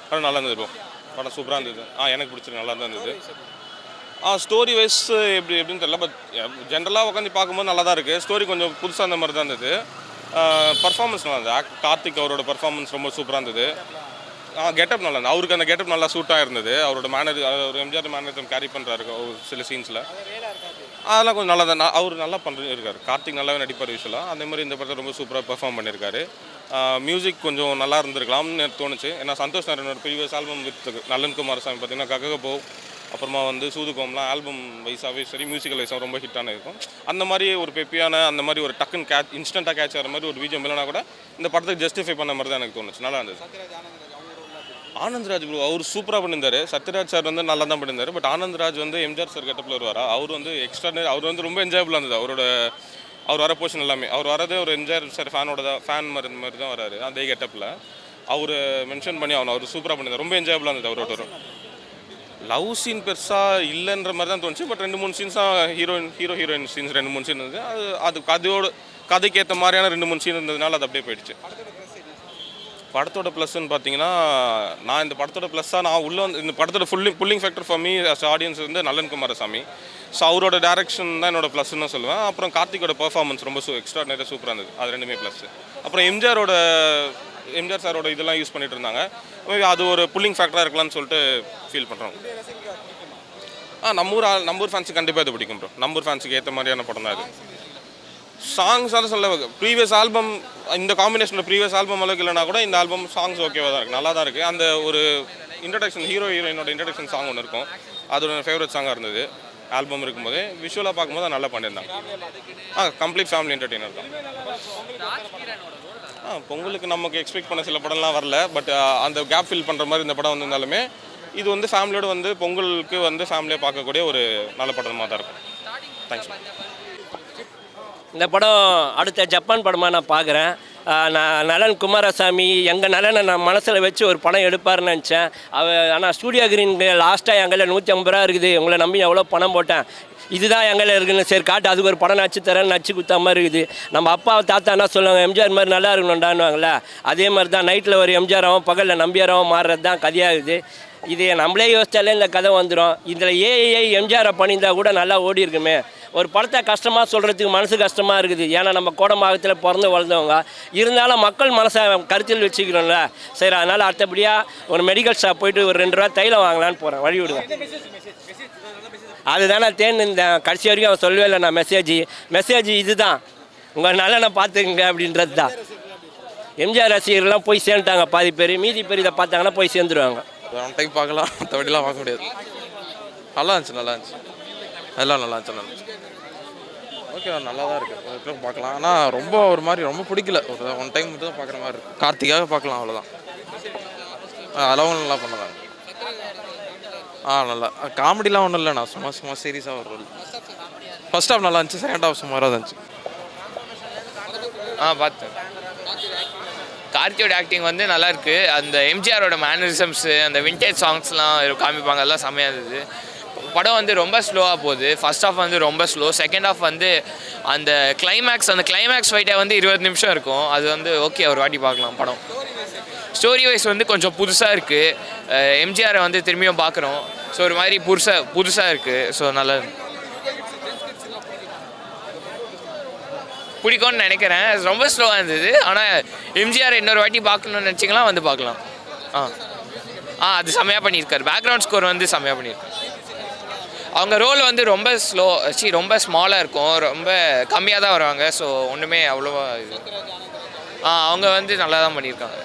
படம் நல்லா இருந்தது ப்ரோ. படம் சூப்பராக இருந்தது. எனக்கு பிடிச்சிருக்கு, நல்லா தான் இருந்தது. ஸ்டோரி வைஸ் எப்படின்னு தெரியல, பட் ஜென்ரலாக உட்காந்து பார்க்கும்போது நல்லா தான் இருக்குது. ஸ்டோரி கொஞ்சம் புதுசாக அந்த மாதிரி தான் இருந்தது. பர்ஃபார்மன்ஸ் நல்லா இருந்தது. கார்த்திக் அவரோட பர்ஃபார்மன்ஸ் ரொம்ப சூப்பராக இருந்தது. கெட்டப் நல்லா இருந்தது. அவருக்கு அந்த கெட்டப் நல்லா சூட்டாக இருந்தது. அவரோட ஒரு எம்ஜிஆர் மேனரிசம் கேரி பண்ணுறாரு சில சீன்ஸில். அதெல்லாம் கொஞ்சம் நல்லா தான். அவர் நல்லா இருக்கார். கார்த்திக் நல்லாவே நடிப்பார் யூஸ்வலாக. அதே மாதிரி இந்த படத்தை ரொம்ப சூப்பராக பெர்ஃபார்ம் பண்ணியிருக்காரு. மியூசிக் கொஞ்சம் நல்லா இருந்திருக்கலாம்னு தோணுச்சு. ஏன்னா சந்தோஷ் நாராயணோட ப்ரீவியஸ் ஆல்பம் வித் நலன் குமாரசாமி பார்த்தீங்கன்னா கககபோ, அப்புறமா சூதுகோம்லாம் ஆல்பம் வைஸாகவே சரி, மியூசிக்கல் வைஸாக ரொம்ப ஹிட்டான இருக்கும். அந்த மாதிரி ஒரு பெப்பியான, அந்த மாதிரி ஒரு டக்குன்னு இன்ஸ்டண்ட்டாக கேட்ச் ஆகிற மாதிரி ஒரு பிஜிஎம் இல்லைனா கூட இந்த படத்துக்கு ஜஸ்டிஃபை பண்ண மாதிரி தான் எனக்கு தோணுச்சு. நல்லா இருந்தது. ஆனந்த்ராஜ் ப்ரோ அவர் சூப்பராக பண்ணியிருந்தார். சத்யராஜ் சார் நல்லா தான் பண்ணியிருந்தார். பட் ஆனந்த்ராஜ் எம்ஜிஆர் சார் கெட்டப்பில் வருவார். அவர் எக்ஸ்ட்ரானரி. அவர் ரொம்ப என்ஜாயபுளாக இருந்தது. அவர் வர போர்ஷன் எல்லாமே. அவர் வரதே ஒரு எம்ஜிஆர் சார் ஃபேன் மாதிரி தான் வராரு. அதே கெட்டப்பில் அவர் மென்ஷன் பண்ணி அவர் சூப்பராக பண்ணியிருந்தார். ரொம்ப என்ஜாயபுளாக இருந்தது அவரோட. லவ் சீன் பெருசாக இல்லைன்ற மாதிரி தான் தோணுச்சு. பட் 2-3 சீன்ஸாக ஹீரோயின் சீன்ஸ் 2-3 சீன் இருந்தது. அது கதைக்கு ஏற்ற மாதிரியான 2-3 சீன் இருந்ததுனால அது அப்படியே போயிடுச்சு. படத்தோட ப்ளஸ்ன்னு பார்த்தீங்கன்னா, நான் இந்த படத்தோட ப்ளஸ்ஸாக நான் இந்த படத்தோட pulling factor for me as audience Nalan Kumarasamy. So அவரோட டேரக்ஷன் தான் என்னோட ப்ளஸ்ன்னு சொல்லுவேன். அப்புறம் கார்த்திகோட பெர்ஃபார்மன்ஸ் ரொம்ப எக்ஸ்ட்ராடினரியாக சூப்பராக இருந்தது. அது 2மே ப்ளஸ். அப்புறம் எம்ஜிஆர் சாரோட இதெல்லாம் யூஸ் பண்ணிட்டு இருந்தாங்க. அது ஒரு புல்லிங் ஃபேக்டராக இருக்கலாம்னு சொல்லிட்டு ஃபீல் பண்ணுறோம். நம்ம ஊர் ஃபேன்ஸுக்கு கண்டிப்பாக இது பிடிக்கும் ப்ரோ. நம்ம ஊர் ஃபேன்ஸுக்கு ஏற்ற மாதிரியான படம் தான் இது. சாங்ஸால் சொல்ல ப்ரீவியஸ் ஆல்பம், இந்த காம்பினேஷனில் ப்ரீவியஸ் ஆல்பம் அளவுக்கு இல்லைனா கூட இந்த ஆல்பம் சாங்ஸ் ஓகேவாக தான் இருக்குது, நல்லா தான் இருக்குது. அந்த ஒரு இன்ட்ரடக்ஷன், ஹீரோயினோட இன்ட்ரடக்ஷன் சாங் ஒன்று இருக்கும். அது ஒரு ஃபேவரட் சாங்காக இருந்தது ஆல்பம் இருக்கும்போது. விஷுவலாக பார்க்கும்போது நல்லா பண்ணியிருந்தாங்க. கம்ப்ளீட் ஃபேமிலி என்டர்டெய்னர் தான். பொங்கலுக்கு நமக்கு எக்ஸ்பெக்ட் பண்ண சில படம்லாம் வரல. பட் அந்த கேப் ஃபில் பண்ணுற மாதிரி இந்த படம் வந்திருந்தாலுமே இது ஃபேமிலியோடு பொங்கலுக்கு ஃபேமிலியாக பார்க்கக்கூடிய ஒரு நல்ல படமாக தான் இருக்கும். தேங்க்ஸ். இந்த படம் அடுத்த ஜப்பான் படமாக நான் பார்க்குறேன். நான் நலன் குமாரசாமி எங்கள் நலனை நான் மனசில் வச்சு ஒரு படம் எடுப்பார்னு நினச்சேன். ஆனால் ஸ்டூடியோ கிரீன் லாஸ்ட்டாக எங்களில் 150 ரூபா இருக்குது, உங்களை நம்பி எவ்வளோ பணம் போட்டேன், இதுதான் எங்களை இருக்குன்னு சரி காட்டு, அதுக்கு ஒரு படம் நச்சு தரேன், நச்சு குத்த மாதிரி இருக்குது. நம்ம அப்பா தாத்தா என்ன சொல்லுவாங்க, எம்ஜிஆர் மாதிரி நல்லா இருக்கணும்டான்னுவாங்களே, அதே மாதிரி தான் நைட்டில் ஒரு எம்ஜிஆராகவும் பகலில் நம்பியாராகவும் மாறுறது தான் கதையாகுது. இது நம்மளே யோசித்தாலே இந்த கதை வந்துடும். இதில் ஏஐ எம்ஜிஆரை பண்ணியிருந்தால் கூட நல்லா ஓடி இருக்குமே. ஒரு படத்தை கஷ்டமாக சொல்கிறதுக்கு மனசு கஷ்டமாக இருக்குது. ஏன்னா நம்ம கோடம்பாக்கத்தில் பிறந்து வளர்ந்தவங்க இருந்தாலும் மக்கள் மனசை கருத்தில் வச்சுக்கிறோம்ல. சரி, அதனால் அடுத்தபடியாக ஒரு மெடிக்கல் ஷாப் போயிட்டு ஒரு 2 ரூபா தைலம் வாங்கலான்னு போகிறேன். வழி விடுவேன். அதுதானே இந்த கடைசி வரைக்கும் அவன் சொல்லவே இல்லை. நான் மெசேஜ் இதுதான், உங்கள் நலனை பார்த்துக்குங்க அப்படின்றது தான். எம்ஜிஆர் ரசிகர்கள்லாம் போய் சேர்ந்துட்டாங்க பாதி பேர். மீதி பேர் இதை பார்த்தாங்கன்னா போய் சேர்ந்துருவாங்க. ஒன் டைம் பார்க்கலாம், மற்றபடிலாம் பார்க்க முடியாது. நல்லா இருந்துச்சு. எல்லாம் நல்லா இருந்துச்சு. ஓகே, நல்லா தான் இருக்குது. ஒரு பார்க்கலாம். ஆனால் ஒரு மாதிரி ரொம்ப பிடிக்கல. ஒரு ஒன் டைம் மட்டும் தான் பார்க்குற மாதிரி இருக்குது. கார்த்திகாக பார்க்கலாம், அவ்வளோதான். அதெல்லாம் நல்லா பண்ணலாம். நல்லா காமெடிலாம் ஒன்றும் இல்லைண்ணா, சும்மா சீரியஸாக ஒரு ரோல். ஃபர்ஸ்ட் ஹாஃப் நல்லா இருந்துச்சு, செகண்ட் ஹாஃப் சுமாராக இருந்துச்சு. பார்த்தேன். கார்த்தியோட ஆக்டிங் நல்லா இருக்குது. அந்த எம்ஜிஆரோட மேனரிசம்ஸு, அந்த விண்டேஜ் சாங்ஸ்லாம் காமிப்பாங்க, அதெல்லாம் செம்மையாக இருந்தது. படம் ரொம்ப ஸ்லோவாக போகுது. ஃபர்ஸ்ட் ஹாஃப் ரொம்ப ஸ்லோ. செகண்ட் ஹாஃப் அந்த கிளைமேக்ஸ் ஃபைட்டே 20 நிமிஷம் இருக்கும். அது ஓகே, ஒரு வாட்டி பார்க்கலாம் படம். ஸ்டோரி வைஸ் கொஞ்சம் புதுசாக இருக்குது. எம்ஜிஆரை திரும்பியும் பார்க்குறோம். ஸோ ஒரு மாதிரி புதுசாக இருக்குது. ஸோ நல்லா பிடிக்கும்னு நினைக்கிறேன். ரொம்ப ஸ்லோவாக இருந்தது. ஆனால் எம்ஜிஆர் இன்னொரு வாட்டி பார்க்கணுன்னு நினச்சிங்களா பார்க்கலாம். அது செம்மையாக பண்ணியிருக்காரு. பேக்ரவுண்ட் ஸ்கோர் செம்மையாக பண்ணியிருக்காரு. அவங்க ரோல் ரொம்ப ஸ்மாலாக இருக்கும், ரொம்ப கம்மியாக தான் வருவாங்க. ஸோ ஒன்றுமே அவ்வளோவா இது அவங்க நல்லா தான் பண்ணியிருக்காங்க.